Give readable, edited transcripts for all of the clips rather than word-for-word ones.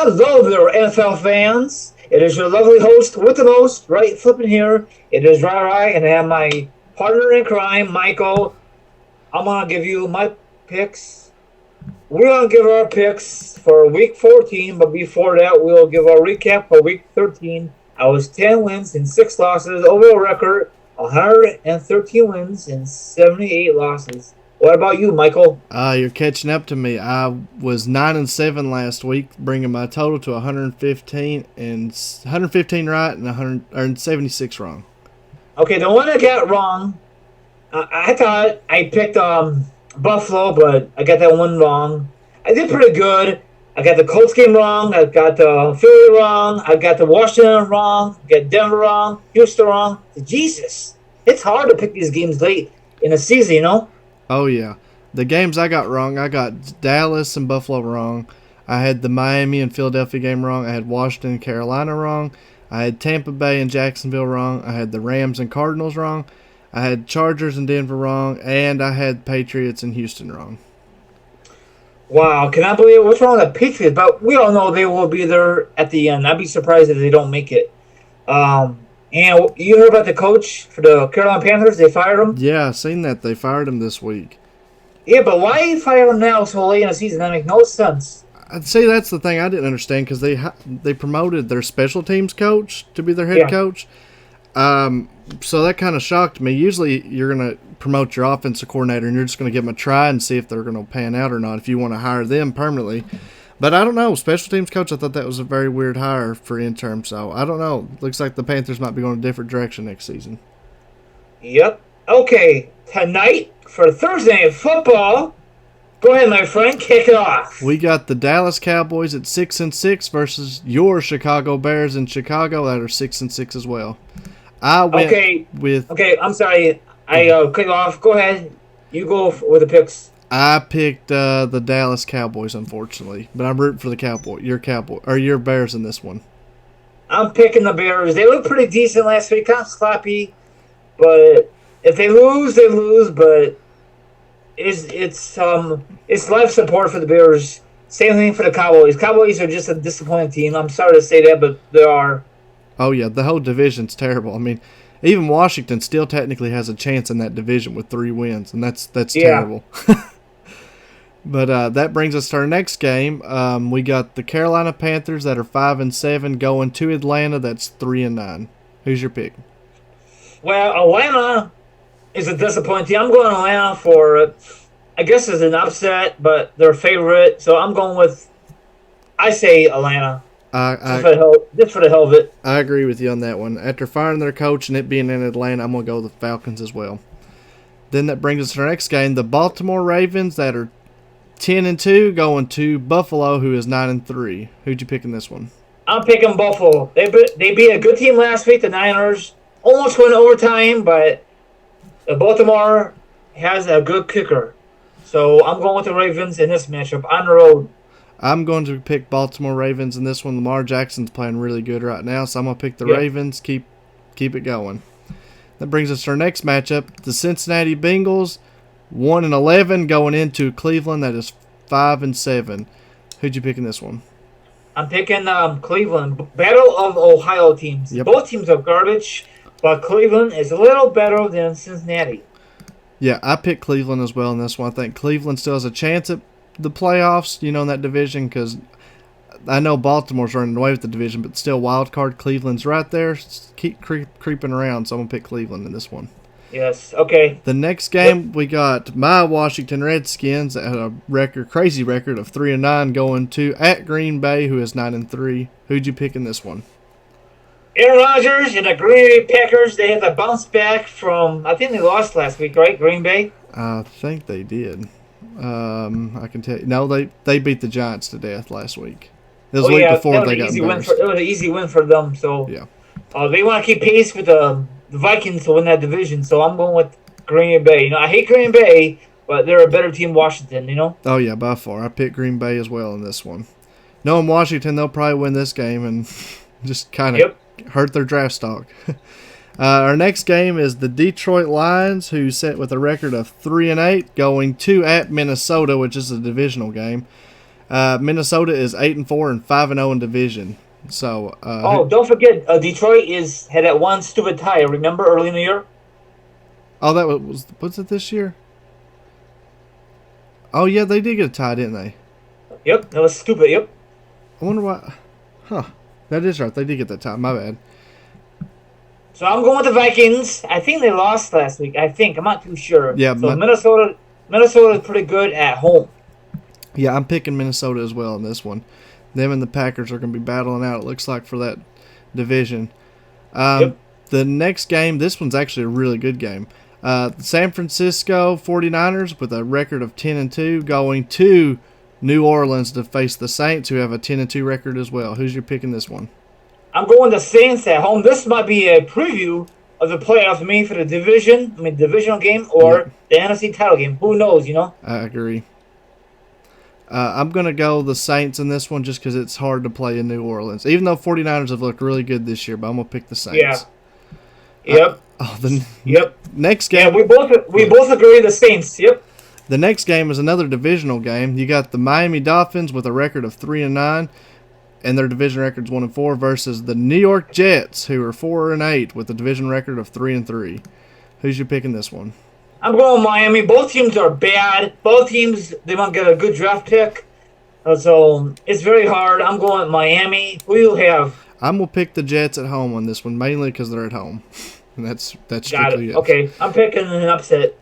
Hello there, NFL fans. It is your lovely host with the most, right flipping here. It is Rai, and I have my partner in crime, Michael. I'm going to give you my picks. We're going to give our picks for week 14, but before that, we'll give our recap for week 13. I was 10 wins and 6 losses. Overall record, 113 wins and 78 losses. What about you, Michael? You're catching up to me. I was 9-7 last week, bringing my total to 115 right and 176 wrong. Okay, the one I got wrong, I thought I picked Buffalo, but I got that one wrong. I did pretty good. I got the Colts game wrong. I got the Philly wrong. I got the Washington wrong. I got Denver wrong. Houston wrong. Jesus, it's hard to pick these games late in the season, you know? Oh, yeah. The games I got wrong, I got Dallas and Buffalo wrong. I had the Miami and Philadelphia game wrong. I had Washington and Carolina wrong. I had Tampa Bay and Jacksonville wrong. I had the Rams and Cardinals wrong. I had Chargers and Denver wrong. And I had Patriots and Houston wrong. Wow, can I believe it? What's wrong with the Patriots? But we all know they will be there at the end. I'd be surprised if they don't make it. And you heard about the coach for the Carolina Panthers? They fired him? Yeah, I seen that. They fired him this week. Yeah, but why fire him now so late in the season? That makes no sense. I'd say that's the thing I didn't understand because they promoted their special teams coach to be their head coach. So that kind of shocked me. Usually you're going to promote your offensive coordinator and you're just going to give them a try and see if they're going to pan out or not if you want to hire them permanently. But I don't know. Special teams coach, I thought that was a very weird hire for interim. So I don't know. Looks like the Panthers might be going a different direction next season. Yep. Okay, tonight for Thursday Night Football, go ahead, my friend, kick it off. We got the Dallas Cowboys at 6-6 versus your Chicago Bears in Chicago that are 6-6 as well. I went with. Okay, I'm sorry. I cut you off. Go ahead. You go with the picks. I picked the Dallas Cowboys, unfortunately, but I'm rooting for the your Bears in this one. I'm picking the Bears. They look pretty decent last week, kind of sloppy, but if they lose, they lose. But it's life support for the Bears. Same thing for the Cowboys. Cowboys are just a disappointing team. I'm sorry to say that, but they are. Oh yeah, the whole division's terrible. I mean, even Washington still technically has a chance in that division with 3 wins, and that's terrible. But that brings us to our next game. We got the Carolina Panthers that are 5-7 going to Atlanta. That's 3-9. Who's your pick? Well, Atlanta is a disappointing team. I'm going to Atlanta for, I guess it's an upset, but they're favorite. So I'm going with, I say Atlanta. Just for the hell of it. I agree with you on that one. After firing their coach and it being in Atlanta, I'm going to go with the Falcons as well. Then that brings us to our next game. The Baltimore Ravens that are 10-2 going to Buffalo, who is 9-3. Who'd you pick in this one? I'm picking Buffalo. They beat a good team last week, the Niners. Almost went overtime, but Baltimore has a good kicker. So I'm going with the Ravens in this matchup on the road. I'm going to pick Baltimore Ravens in this one. Lamar Jackson's playing really good right now, so I'm going to pick the Ravens. Keep it going. That brings us to our next matchup. The Cincinnati Bengals, 1-11 going into Cleveland. That is 5-7. Who'd you pick in this one? I'm picking Cleveland. Battle of Ohio teams. Yep. Both teams are garbage, but Cleveland is a little better than Cincinnati. Yeah, I picked Cleveland as well in this one. I think Cleveland still has a chance at the playoffs, in that division, because I know Baltimore's running away with the division, but still wild card Cleveland's right there. Keep creeping around, so I'm going to pick Cleveland in this one. Yes, okay. The next game, we got my Washington Redskins at a crazy record of 3-9 going to at Green Bay, who is 9-3. Who'd you pick in this one? Aaron Rodgers and the Green Bay Packers, they had to bounce back from, I think they lost last week, right, Green Bay? I think they did. I can tell you. No, they beat the Giants to death last week. It was the week before they got embarrassed. It was an easy win for them. So yeah, they want to keep pace with the Vikings to win that division. So I'm going with Green Bay. I hate Green Bay, but they're a better team than Washington. Oh yeah, by far. I picked Green Bay as well in this one. Knowing Washington, they'll probably win this game and just kind of hurt their draft stock. Our next game is the Detroit Lions, who set with a record of 3-8, going to at Minnesota, which is a divisional game. Minnesota is 8-4 and 5-0 in division. So. Don't forget, Detroit had that one stupid tie. Remember early in the year? Oh, that was it this year? Oh yeah, they did get a tie, didn't they? Yep, that was stupid. Yep. I wonder why. Huh. That is right. They did get that tie. My bad. So I'm going with the Vikings. I think they lost last week. I'm not too sure. Yeah. So Minnesota is pretty good at home. Yeah, I'm picking Minnesota as well in this one. Them and the Packers are going to be battling out, it looks like, for that division. Yep. The next game, this one's actually a really good game. San Francisco 49ers with a record of 10-2 going to New Orleans to face the Saints, who have a 10-2 record as well. Who's your pick in this one? I'm going the Saints at home. This might be a preview of the playoffs, maybe for the divisional game or the NFC title game. Who knows, I agree. I'm going to go the Saints in this one just because it's hard to play in New Orleans. Even though 49ers have looked really good this year, but I'm going to pick the Saints. Yeah. Yep. Next game. Yeah, we both agree the Saints. Yep. The next game is another divisional game. You got the Miami Dolphins with a record of 3-9, and their division record's 1-4, versus the New York Jets, who are 4-8 with a division record of 3-3. Who's you picking this one? I'm going Miami. Both teams are bad. Both teams, they might get a good draft pick. So it's very hard. I'm going Miami. Who do you have? I'm going to pick the Jets at home on this one, mainly because they're at home. And that's strictly it. Okay, I'm picking an upset.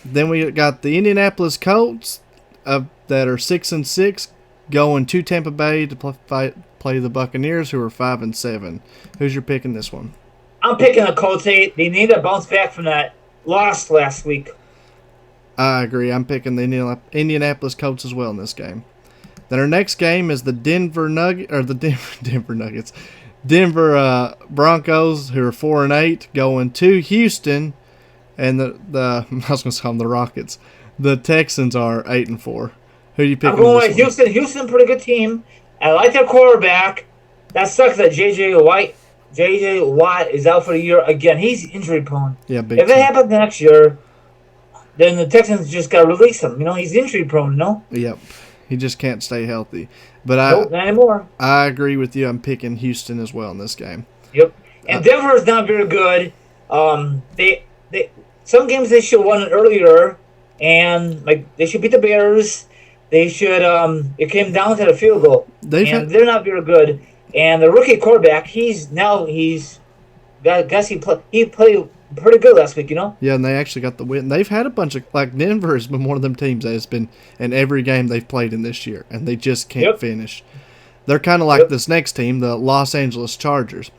Then we got the Indianapolis Colts that are 6-6 going to Tampa Bay to play the Buccaneers, who are 5-7. Who's your pick in this one? I'm picking the Colts. They need to bounce back from that loss last week. I agree. I'm picking the Indianapolis Colts as well in this game. Then our next game is the Denver Nuggets. Denver Broncos, who are 4-8, going to Houston, and the I was going to call them the Rockets. The Texans are 8-4. Who do you pick? I'm going with Houston. Houston, pretty good team. I like their quarterback. That sucks that J.J. Watt is out for the year again. He's injury prone. Yeah, big. If it happens next year, then the Texans just got to release him. He's injury prone. Yep. He just can't stay healthy. But nope, not anymore. I agree with you. I'm picking Houston as well in this game. Yep. And Denver is not very good. They some games they should have won earlier, and they should beat the Bears. They should. It came down to the field goal, they're not very good. And the rookie quarterback, he played pretty good last week, Yeah, and they actually got the win. They've had a bunch of, Denver has been one of them teams that has been in every game they've played in this year, and they just can't finish. They're kind of like this next team, the Los Angeles Chargers.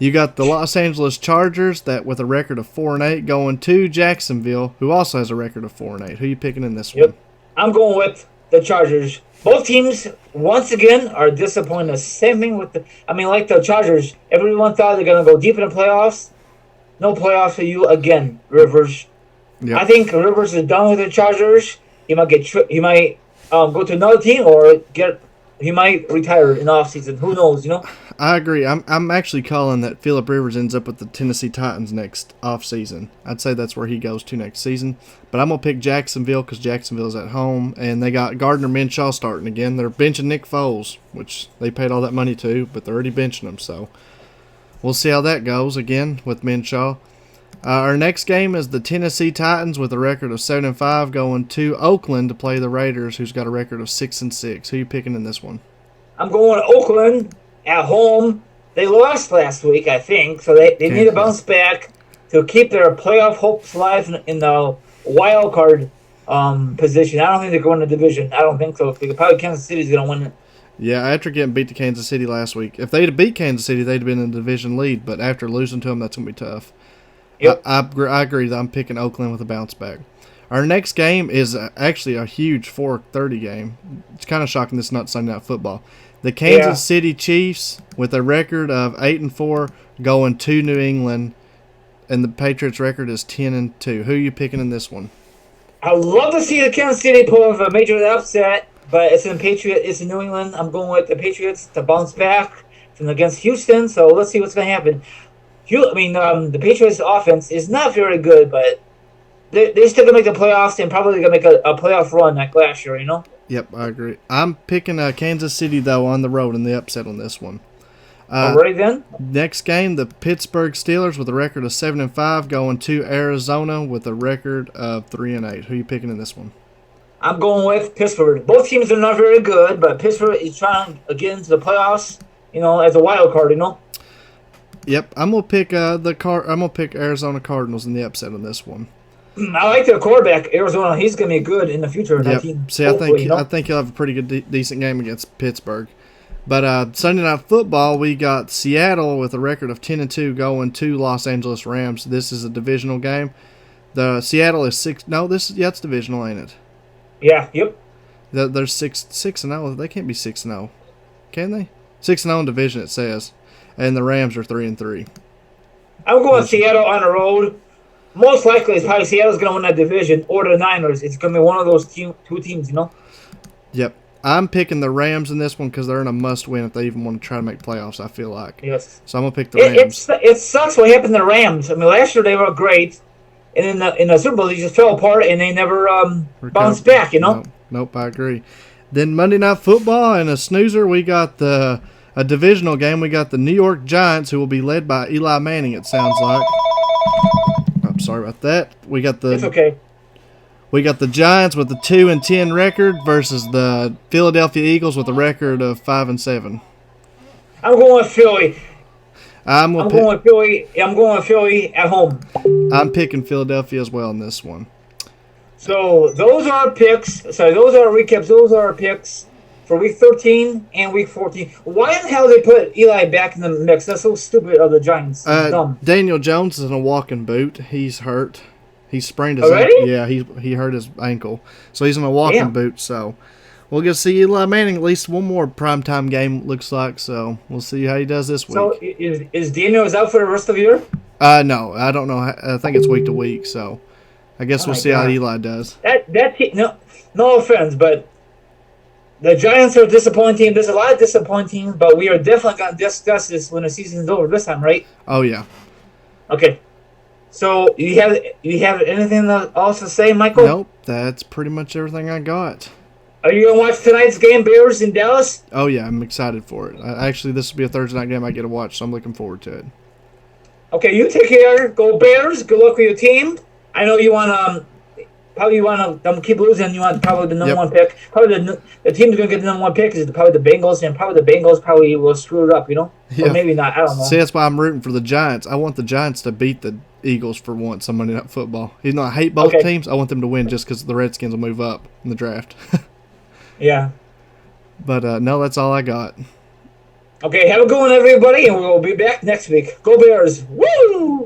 You got the Los Angeles Chargers that with a record of 4-8 going to Jacksonville, who also has a record of 4-8. Who are you picking in this one? I'm going with the Chargers. Both teams, once again, are disappointing. The same thing with like the Chargers. Everyone thought they're going to go deep in the playoffs. No playoffs for you again, Rivers. Yep. I think Rivers is done with the Chargers. He might go to another team or he might retire in the offseason. Who knows, I agree. I'm actually calling that Phillip Rivers ends up with the Tennessee Titans next offseason. I'd say that's where he goes to next season. But I'm going to pick Jacksonville because Jacksonville's at home, and they got Gardner Minshew starting again. They're benching Nick Foles, which they paid all that money to, but they're already benching him, so we'll see how that goes again with Minshew. Our next game is the Tennessee Titans with a record of 7-5 going to Oakland to play the Raiders, who's got a record of 6-6. Who are you picking in this one? I'm going to Oakland at home. They lost last week, I think, so they need to bounce back to keep their playoff hopes alive in the wild card position. I don't think they're going to the division. I don't think so. Probably Kansas City's going to win it. Yeah, after getting beat to Kansas City last week. If they'd have beat Kansas City, they'd have been in the division lead, but after losing to them, that's going to be tough. Yep. I agree that I'm picking Oakland with a bounce back. Our next game is actually a huge 4:30 game. It's kind of shocking this is not Sunday Night Football. The Kansas City Chiefs with a record of 8-4 going to New England, and the Patriots' record is 10-2. Who are you picking in this one? I would love to see the Kansas City pull off a major upset, but it's in New England. I'm going with the Patriots to bounce back from against Houston. So let's see what's going to happen. The Patriots' offense is not very good, but they're still going to make the playoffs and probably going to make a playoff run like last year, Yep, I agree. I'm picking Kansas City, though, on the road in the upset on this one. Alright then. Next game, the Pittsburgh Steelers with a record of 7-5 going to Arizona with a record of 3-8. Who are you picking in this one? I'm going with Pittsburgh. Both teams are not very good, but Pittsburgh is trying to get into the playoffs, as a wild card, Yep, I'm gonna pick I'm gonna pick Arizona Cardinals in the upset on this one. I like their quarterback, Arizona. He's gonna be good in the future of that team. See, I think he'll have a pretty good, decent game against Pittsburgh. But Sunday Night Football, we got Seattle with a record of 10-2 going to Los Angeles Rams. This is a divisional game. The Seattle is 6. No, it's divisional, ain't it? Yeah. Yep. They're 6-0. They can't be 6-0, can they? 6-0 in division, it says, and the Rams are 3-3. I'm going Seattle on the road. Most likely, it's probably Seattle's going to win that division, or the Niners. It's going to be one of those two teams, Yep. I'm picking the Rams in this one because they're in a must-win if they even want to try to make playoffs, I feel like. Yes. So I'm going to pick the Rams. It sucks what happened to the Rams. I mean, last year they were great, and in the Super Bowl they just fell apart, and they never bounced back, Nope, I agree. Then Monday Night Football and a snoozer, we got a divisional game. We got the New York Giants, who will be led by Eli Manning, it sounds like. I'm sorry about that. It's okay. We got the Giants with the 2-10 record versus the Philadelphia Eagles with a record of 5-7. I'm going with Philly. I'm going with Philly. I'm going with Philly at home. I'm picking Philadelphia as well in this one. So those are our picks. Sorry, those are our recaps. Those are our picks for Week 13 and Week 14. Why in the hell they put Eli back in the mix? That's so stupid of the Giants. Dumb. Daniel Jones is in a walking boot. He's hurt. He sprained his Already? ankle. Yeah, he hurt his ankle. So he's in a walking boot. So we'll get to see Eli Manning at least one more primetime game, looks like. So we'll see how he does this week. So is Daniel out for the rest of the year? No, I don't know. I think it's week to week. So I guess we'll see how Eli does. No offense, but the Giants are a disappointing. There's a lot of disappointing, but we are definitely going to discuss this when the season's over this time, right? Oh, yeah. Okay. So you have anything else to say, Michael? Nope, that's pretty much everything I got. Are you gonna watch tonight's game, Bears in Dallas? Oh yeah, I'm excited for it. Actually, this will be a Thursday night game I get to watch, so I'm looking forward to it. Okay, you take care. Go Bears. Good luck with your team. I know you want to keep losing. You want probably the number one pick. Probably the team that's gonna get the number one pick is probably the Bengals, and probably the Bengals probably will screw it up, Yeah. Or maybe not. I don't know. See, that's why I'm rooting for the Giants. I want the Giants to beat the Eagles for once on Monday Night Football. Even though I hate both teams, I want them to win just because the Redskins will move up in the draft. Yeah. But no, that's all I got. Okay, have a good one, everybody, and we'll be back next week. Go Bears! Woo!